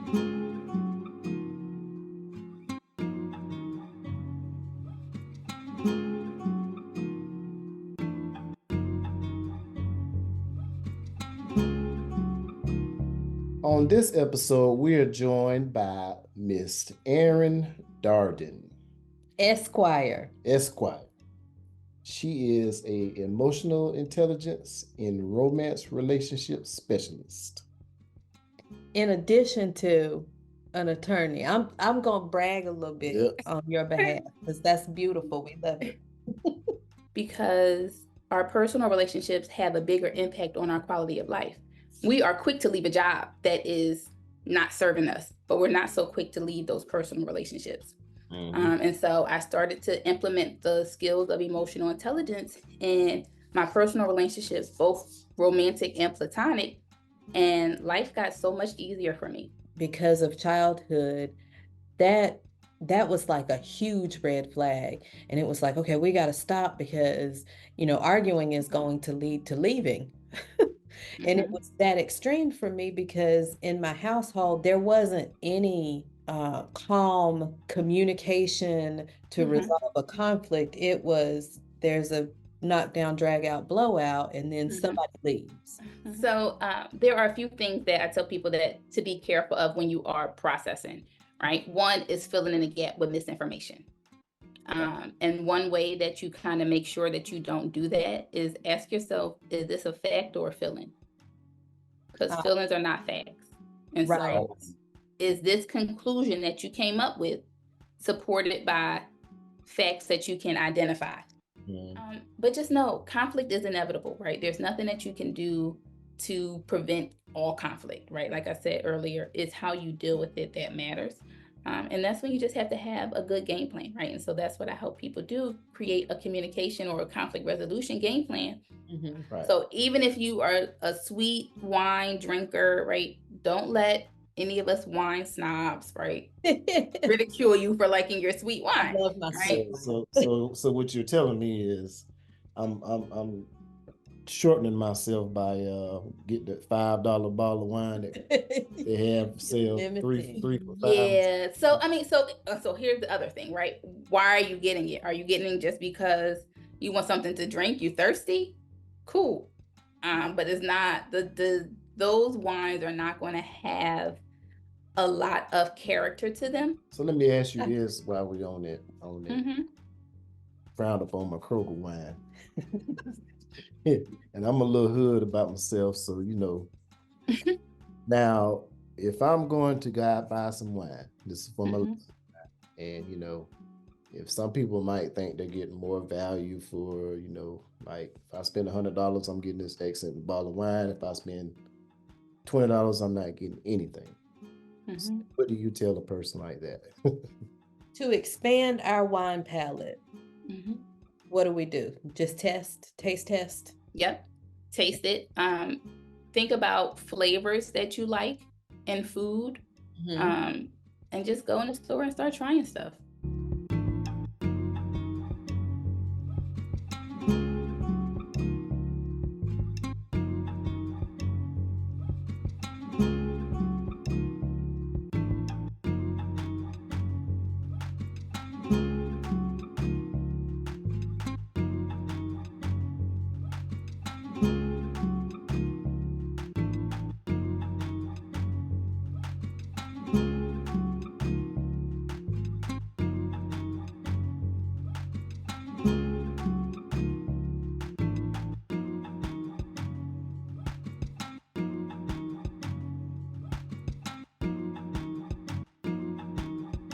On this episode, we are joined by Miss Erin Darden, Esquire. Esquire. She is a emotional intelligence and romance relationship specialist. In addition to an attorney, I'm gonna brag a little bit Yep. on your behalf because that's beautiful. We love it. Because our personal relationships have a bigger impact on our quality of life. We are quick to leave a job that is not serving us, but we're not so quick to leave those personal relationships. And so I started to implement the skills of emotional intelligence in my personal relationships, both romantic and platonic, and life got so much easier for me. Because of childhood, that was like a huge red flag. And it was like, okay, we got to stop because, arguing is going to lead to leaving. And it was that extreme for me because in my household, there wasn't any calm communication to resolve a conflict. It was, there's a knockdown, drag out, blowout, and then somebody leaves. So there are a few things that I tell people that to be careful of when you are processing, right? One is filling in the gap with misinformation. And one way that you kind of make sure that you don't do that is ask yourself, is this a fact or a feeling? Because feelings are not facts. And so is this conclusion that you came up with supported by facts that you can identify? But just know conflict is inevitable, right? There's nothing that you can do to prevent all conflict, right? Like I said earlier, it's how you deal with it that matters. And that's when you just have to have a good game plan, right? And so that's what I help people do, create a communication or a conflict resolution game plan. Right. So even if you are a sweet wine drinker, right, don't let any of us wine snobs, right, ridicule you for liking your sweet wine. I love my right? So what you're telling me is I'm shortening myself by get that $5 bottle of wine that they have sell three for $5. Yeah. So I mean, so here's the other thing, right? Why are you getting it? Are you getting it just because you want something to drink? You thirsty? Cool. But it's not those wines are not going to have a lot of character to them. So let me ask you this while we're on it. Frowned upon my Kroger wine. And I'm a little hood about myself, so Now, if I'm going to go out buy some wine, this is for my and if some people might think they're getting more value for, like if I spend $100, I'm getting this excellent bottle of wine. If I spend $20, I'm not getting anything. So what do you tell a person like that? To expand our wine palette, what do we do? Just taste test? Yep. Taste it. Think about flavors that you like in food. And just go in the store and start trying stuff.